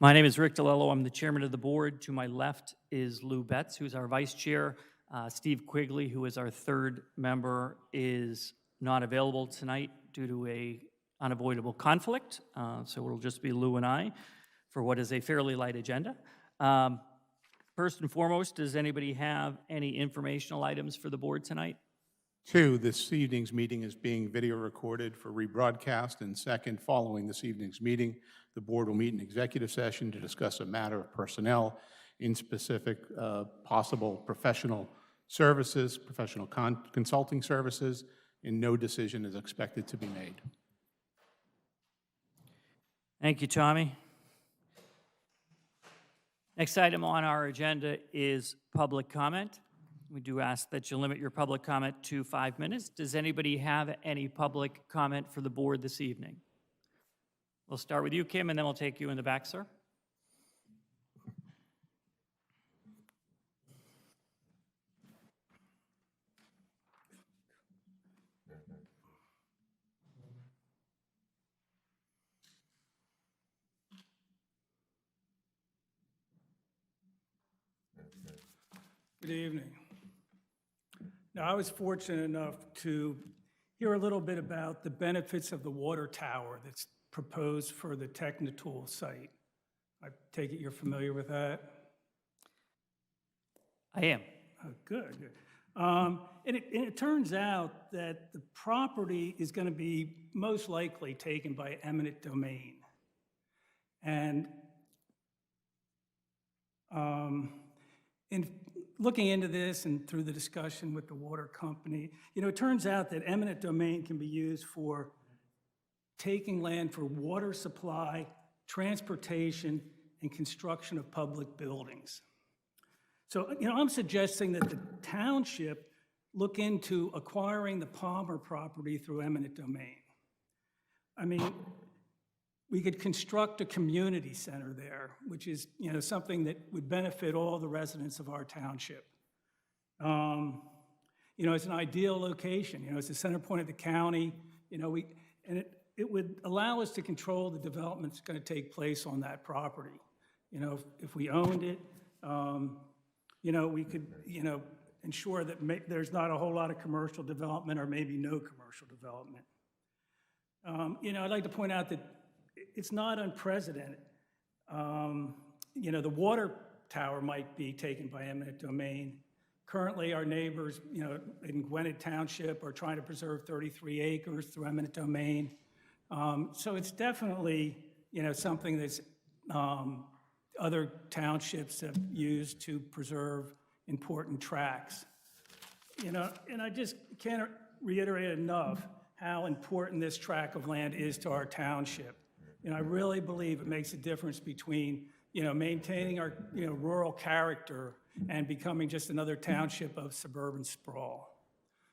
My name is Rick DeLello. I'm the chairman of the board. To my left is Lou Betts, who's our vice chair. Steve Quigley, who is our third member, is not available tonight due to a unavoidable conflict. So it'll just be Lou and I for what is a fairly light agenda. First and foremost, does anybody have any informational items for the board tonight? Two, this evening's meeting is being video recorded for rebroadcast. And second, following this evening's meeting, the board will meet in executive session to discuss a matter of personnel, in specific possible professional services, professional consulting services, and no decision is expected to be made. Thank you, Tommy. Next item on our agenda is public comment. We do ask that you limit your public comment to 5 minutes. Does anybody have any public comment for the board this evening? We'll start with you, Kim, and then we'll take you in the back, sir. Good evening. Now, I was fortunate enough to hear a little bit about the benefits of the water tower that's proposed for the Technitool site. I take it you're familiar with that? I am. Oh, good, good. And it turns out that the property is going to be most likely taken by eminent domain. And in looking into this and through the discussion with the water company, it turns out that eminent domain can be used for taking land for water supply, transportation, and construction of public buildings. So, I'm suggesting that the township look into acquiring the Palmer property through eminent domain. I mean, we could construct a community center there, which is, something that would benefit all the residents of our township. It's an ideal location. It's the center point of the county. It would allow us to control the development that's going to take place on that property. If we owned it, we could, ensure that there's not a whole lot of commercial development or maybe no commercial development. I'd like to point out that it's not unprecedented. The water tower might be taken by eminent domain. Currently, our neighbors, in Gwinnett Township are trying to preserve 33 acres through eminent domain. So it's definitely, something that's other townships have used to preserve important tracts. And I just can't reiterate enough how important this tract of land is to our township. I really believe it makes a difference between, maintaining our, rural character and becoming just another township of suburban sprawl.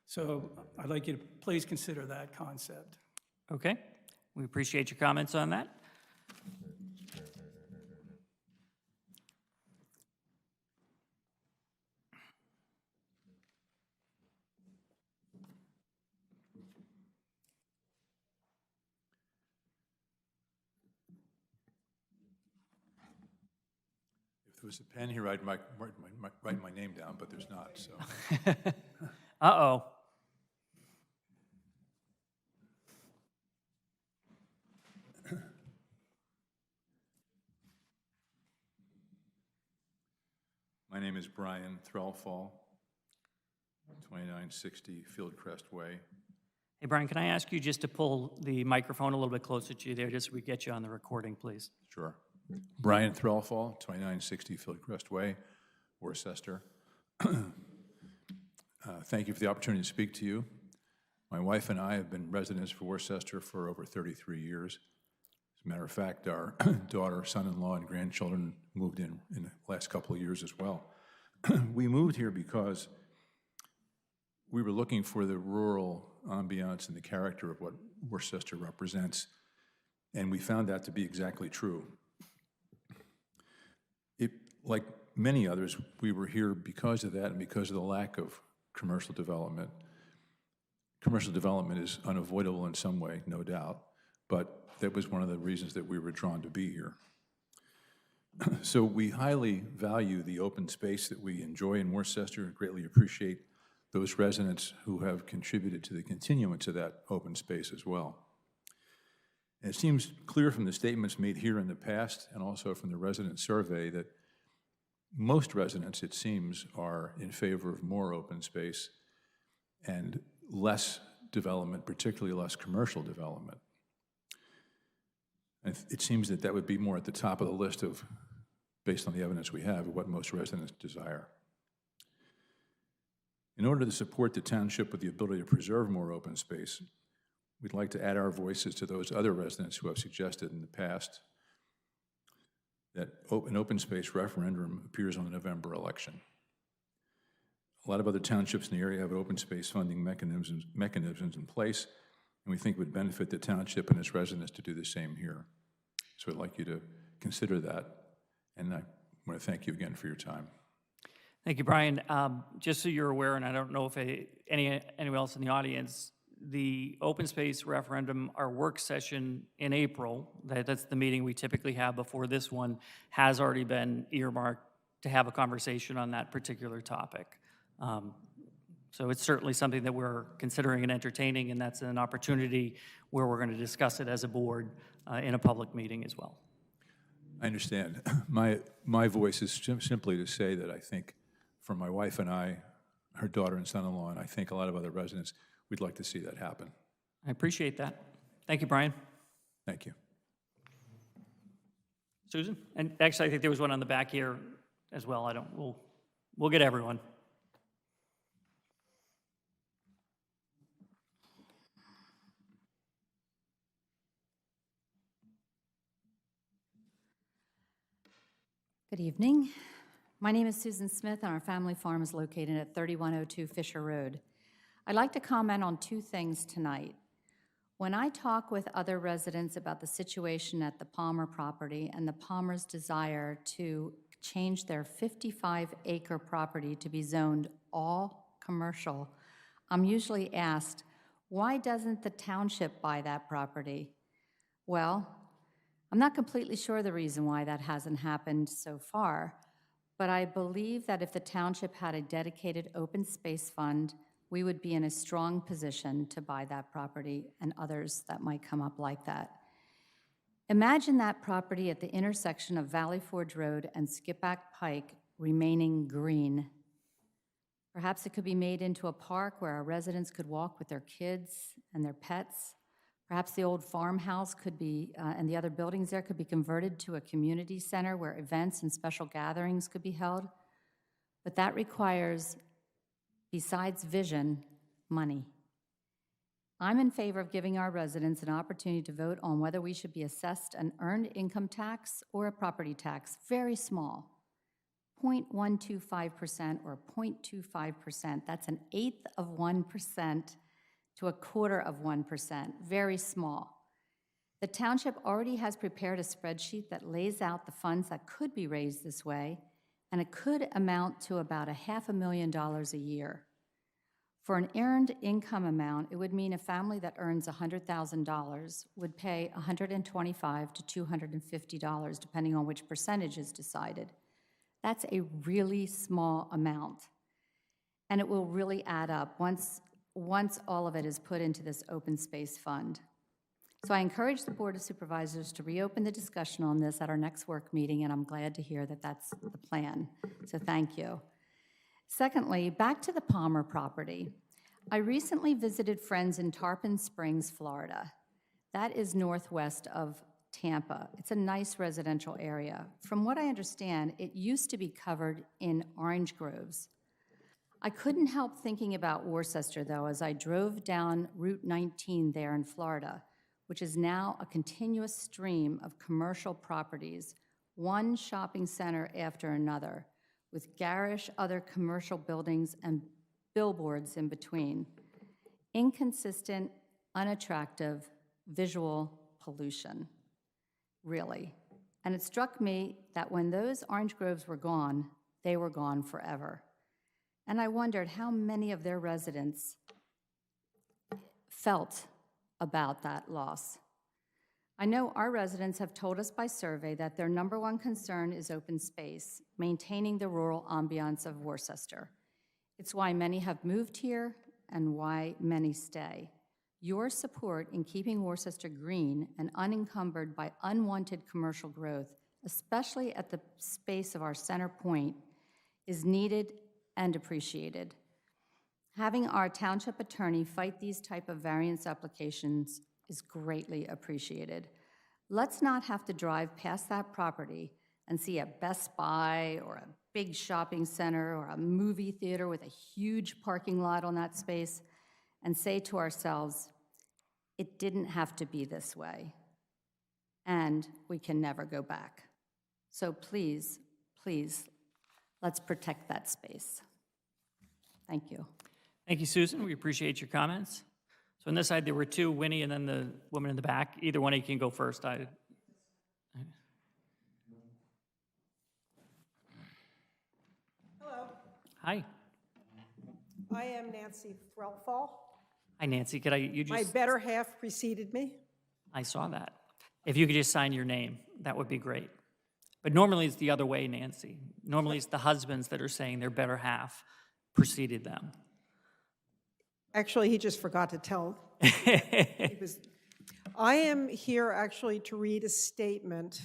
So I'd like you to please consider that concept. Okay. We appreciate your comments on that. If there was a pen here, I'd write my name down, but there's not, so. Uh-oh. My name is Brian Threlfall, 2960 Fieldcrest Way. Hey, Brian, can I ask you just to pull the microphone a little bit closer to you there, just so we get you on the recording, please? Sure. Brian Threlfall, 2960 Fieldcrest Way, Worcester. Thank you for the opportunity to speak to you. My wife and I have been residents for Worcester for over 33 years. As a matter of fact, our daughter, son-in-law, and grandchildren moved in the last couple of years as well. We moved here because we were looking for the rural ambiance and the character of what Worcester represents, and we found that to be exactly true. Like many others, we were here because of that and because of the lack of commercial development. Commercial development is unavoidable in some way, no doubt, but that was one of the reasons that we were drawn to be here. So we highly value the open space that we enjoy in Worcester and greatly appreciate those residents who have contributed to the continuance of that open space as well. And it seems clear from the statements made here in the past and also from the resident survey that most residents, it seems, are in favor of more open space and less development, particularly less commercial development. And it seems that that would be more at the top of the list of, based on the evidence we have, of what most residents desire. In order to support the township with the ability to preserve more open space, we'd like to add our voices to those other residents who have suggested in the past that an open space referendum appears on the November election. A lot of other townships in the area have open space funding mechanisms in place, and we think it would benefit the township and its residents to do the same here. So I'd like you to consider that, and I want to thank you again for your time. Thank you, Brian. Just so you're aware, and I don't know if anyone else in the audience, the open space referendum, our work session in April, that's the meeting we typically have before this one, has already been earmarked to have a conversation on that particular topic. So it's certainly something that we're considering and entertaining, and that's an opportunity where we're going to discuss it as a board in a public meeting as well. I understand. My voice is simply to say that I think for my wife and I, her daughter and son-in-law, and I think a lot of other residents, we'd like to see that happen. I appreciate that. Thank you, Brian. Thank you. Susan? And actually, I think there was one on the back here as well. We'll get everyone. Good evening. My name is Susan Smith, and our family farm is located at 3102 Fisher Road. I'd like to comment on two things tonight. When I talk with other residents about the situation at the Palmer property and the Palmer's desire to change their 55-acre property to be zoned all commercial, I'm usually asked, why doesn't the township buy that property? Well, I'm not completely sure the reason why that hasn't happened so far, but I believe that if the township had a dedicated open space fund, we would be in a strong position to buy that property and others that might come up like that. Imagine that property at the intersection of Valley Forge Road and Skipback Pike remaining green. Perhaps it could be made into a park where our residents could walk with their kids and their pets. Perhaps the old farmhouse could be, and the other buildings there could be converted to a community center where events and special gatherings could be held. But that requires, besides vision, money. I'm in favor of giving our residents an opportunity to vote on whether we should be assessed an earned income tax or a property tax, very small, 0.125% or 0.25%. That's an eighth of 1% to a quarter of 1%, very small. The township already has prepared a spreadsheet that lays out the funds that could be raised this way, and it could amount to about $500,000 a year. For an earned income amount, it would mean a family that earns $100,000 would pay $125 to $250, depending on which percentage is decided. That's a really small amount, and it will really add up once all of it is put into this open space fund. So I encourage the Board of Supervisors to reopen the discussion on this at our next work meeting, and I'm glad to hear that that's the plan. So thank you. Secondly, back to the Palmer property. I recently visited friends in Tarpon Springs, Florida. That is northwest of Tampa. It's a nice residential area. From what I understand, it used to be covered in orange groves. I couldn't help thinking about Worcester, though, as I drove down Route 19 there in Florida, which is now a continuous stream of commercial properties, one shopping center after another, with garish other commercial buildings and billboards in between. Inconsistent, unattractive, visual pollution, really. And it struck me that when those orange groves were gone, they were gone forever. And I wondered how many of their residents felt about that loss. I know our residents have told us by survey that their number one concern is open space, maintaining the rural ambiance of Worcester. It's why many have moved here and why many stay. Your support in keeping Worcester green and unencumbered by unwanted commercial growth, especially at the space of our center point, is needed and appreciated. Having our township attorney fight these type of variance applications is greatly appreciated. Let's not have to drive past that property and see a Best Buy or a big shopping center or a movie theater with a huge parking lot on that space and say to ourselves, it didn't have to be this way, and we can never go back. So please, please, let's protect that space. Thank you. Thank you, Susan. We appreciate your comments. So on this side, there were two, Winnie and then the woman in the back. Either one of you can go first. Hello, Hi. I am Nancy Threlfall. Hi, Nancy. Could you My just, better half preceded me. I saw that. If you could just sign your name, that would be great. But normally it's the other way, Nancy. Normally it's the husbands that are saying their better half preceded them. Actually, he just forgot to tell. I am here actually to read a statement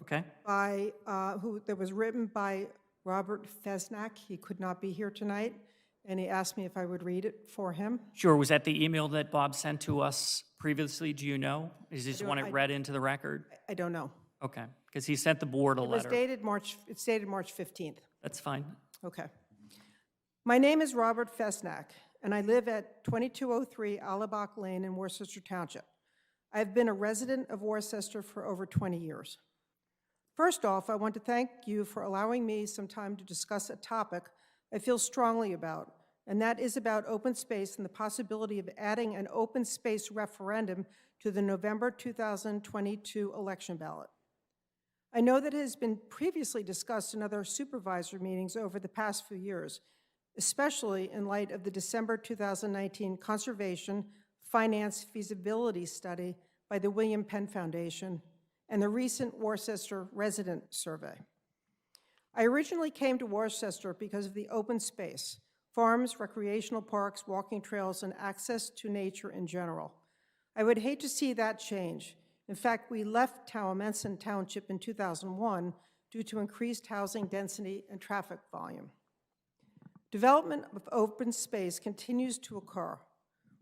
Okay? by, that was written by Robert Fesnack. He could not be here tonight, and he asked me if I would read it for him. Sure. Was that the email that Bob sent to us previously? Do you know? Is this want it I- read into the record? I don't know. Okay. Because he sent the board a It was letter. dated March 15th. That's fine. Okay. My name is Robert Fesnack, and I live at 2203 Alabach Lane in Worcester Township. I've been a resident of Worcester for over 20 years. First off, I want to thank you for allowing me some time to discuss a topic I feel strongly about, and that is about open space and the possibility of adding an open space referendum to the November 2022 election ballot. I know that it has been previously discussed in other supervisor meetings over the past few years, especially in light of the December 2019 Conservation Finance Feasibility Study by the William Penn Foundation and the recent Worcester Resident Survey. I originally came to Worcester because of the open space, farms, recreational parks, walking trails, and access to nature in general. I would hate to see that change. In fact, we left Towamencin Township in 2001 due to increased housing density and traffic volume. Development of open space continues to occur.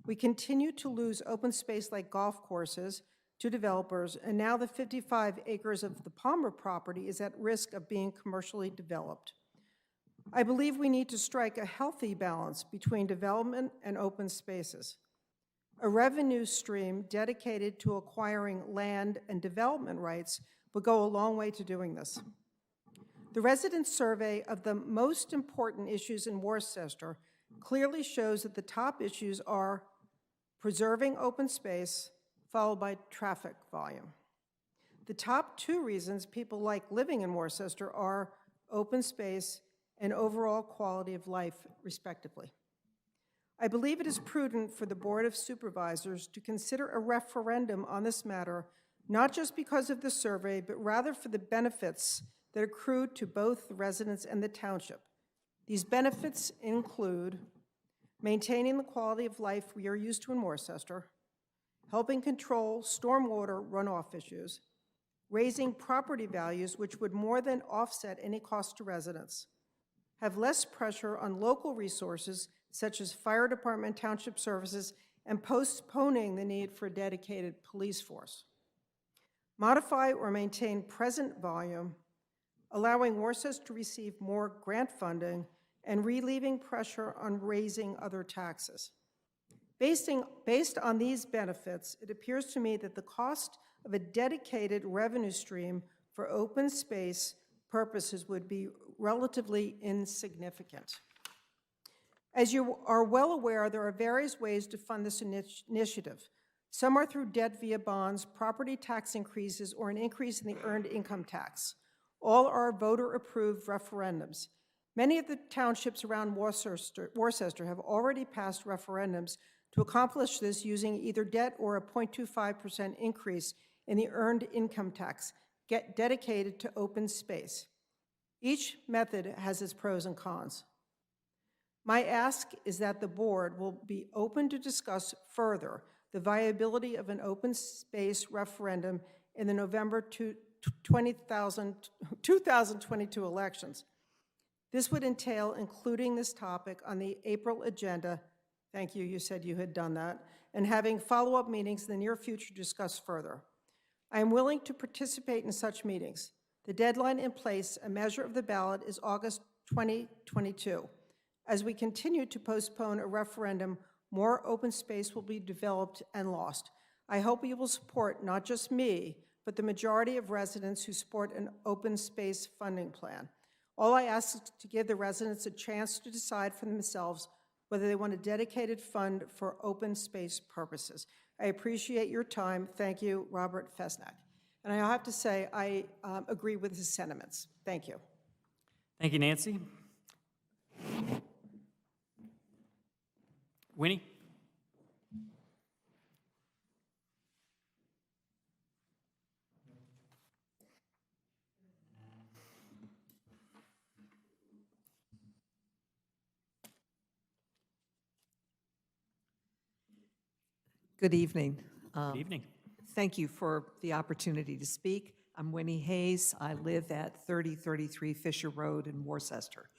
We continue to lose open space like golf courses to developers, and now the 55 acres of the Palmer property is at risk of being commercially developed. I believe we need to strike a healthy balance between development and open spaces. A revenue stream dedicated to acquiring land and development rights will go a long way to doing this. The resident survey of the most important issues in Worcester clearly shows that the top issues are preserving open space, followed by traffic volume. The top two reasons people like living in Worcester are open space and overall quality of life, respectively. I believe it is prudent for the Board of Supervisors to consider a referendum on this matter, not just because of the survey, but rather for the benefits that accrue to both the residents and the township. These benefits include maintaining the quality of life we are used to in Worcester, helping control stormwater runoff issues, raising property values which would more than offset any cost to residents, have less pressure on local resources such as fire department, township services, and postponing the need for a dedicated police force. Modify or maintain present volume, allowing Worcester to receive more grant funding, and relieving pressure on raising other taxes. Based on these benefits, it appears to me that the cost of a dedicated revenue stream for open space purposes would be relatively insignificant. As you are well aware, there are various ways to fund this initiative. Some are through debt via bonds, property tax increases, or an increase in the earned income tax. All are voter-approved referendums. Many of the townships around Worcester have already passed referendums to accomplish this using either debt or a 0.25% increase in the earned income tax get dedicated to open space. Each method has its pros and cons. My ask is that the board will be open to discuss further the viability of an open space referendum in the November 2022 elections. This would entail including this topic on the April agenda. Thank you, you said you had done that, and having follow-up meetings in the near future to discuss further. I am willing to participate in such meetings. The deadline in place, a measure of the ballot, is August 2022. As we continue to postpone a referendum, more open space will be developed and lost. I hope you will support not just me, but the majority of residents who support an open space funding plan. All I ask is to give the residents a chance to decide for themselves whether they want a dedicated fund for open space purposes. I appreciate your time. Thank you, Robert Fesnack. And I have to say, I agree with his sentiments. Thank you. Thank you, Nancy. Winnie? Good evening. Good evening. Thank you for the opportunity to speak. I'm Winnie Hayes. I live at 3033 Fisher Road in Worcester.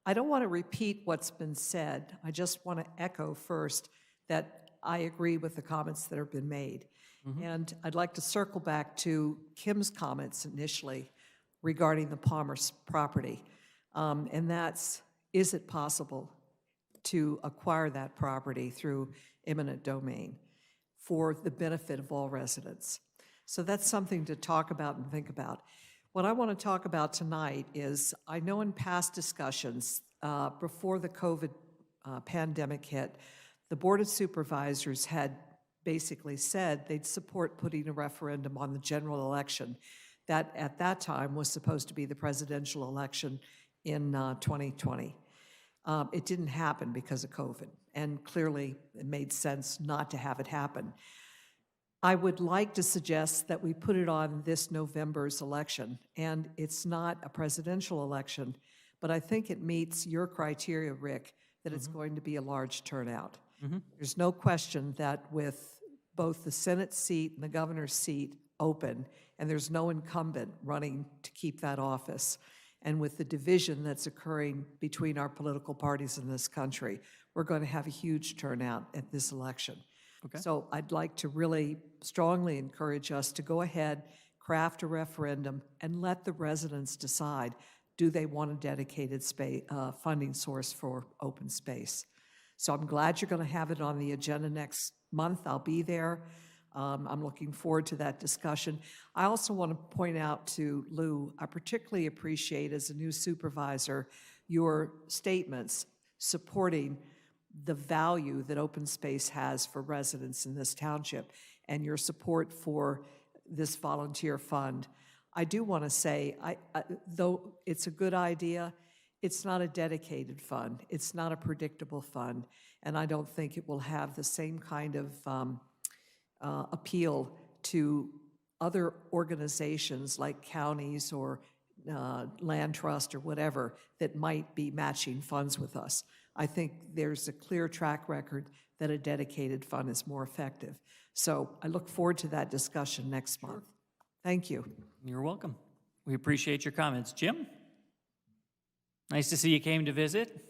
I don't want to repeat what's been said. I just want to echo first that I agree with the comments that have been made. And I'd like to circle back to Kim's comments initially regarding the Palmer's property. And that's, is it possible to acquire that property through eminent domain for the benefit of all residents? So that's something to talk about and think about. What I want to talk about tonight is, I know in past discussions, before the COVID pandemic hit, the Board of Supervisors had basically said they'd support putting a referendum on the general election that at that time was supposed to be the presidential election in 2020. It didn't happen because of COVID, and clearly it made sense not to have it happen. I would like to suggest that we put it on this November's election, and it's not a presidential election, but I think it meets your criteria, Rick, that it's going to be a large turnout. There's no question that with both the Senate seat and the governor's seat open, and there's no incumbent running to keep that office, and with the division that's occurring between our political parties in this country, we're going to have a huge turnout at this election. Okay. So I'd like to really strongly encourage us to go ahead, craft a referendum, and let the residents decide, do they want a dedicated funding source for open space? So I'm glad you're going to have it on the agenda next month. I'll be there. I'm looking forward to that discussion. I also want to point out to Lou, I particularly appreciate as a new supervisor your statements supporting the value that open space has for residents in this township and your support for this volunteer fund. I do want to say, though it's a good idea, it's not a dedicated fund. It's not a predictable fund, and I don't think it will have the same kind of appeal to other organizations like counties or land trust or whatever that might be matching funds with us. I think there's a clear track record that a dedicated fund is more effective. So I look forward to that discussion next month. Thank you. You're welcome. We appreciate your comments. Jim? Nice to see you came to visit.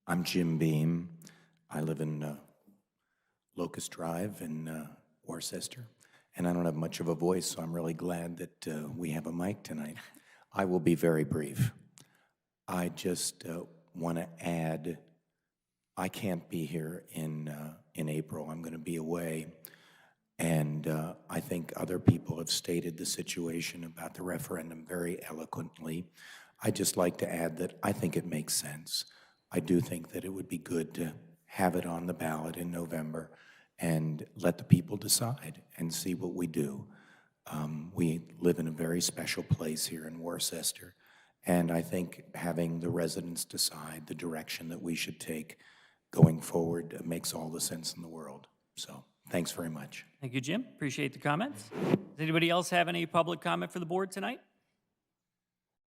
I'm Jim Beam. I live in Locust Drive in Worcester, and I don't have much of a voice, so I'm really glad that we have a mic tonight. I will be very brief. I just want to add, I can't be here in April. I'm going to be away, and I think other people have stated the situation about the referendum very eloquently. I'd just like to add that I think it makes sense. I do think that it would be good to have it on the ballot in November and let the people decide and see what we do. We live in a very special place here in Worcester, And I think having the residents decide the direction that we should take going forward makes all the sense in the world. So thanks very much. Thank you, Jim. Appreciate the comments. Does anybody else have any public comment for the board tonight?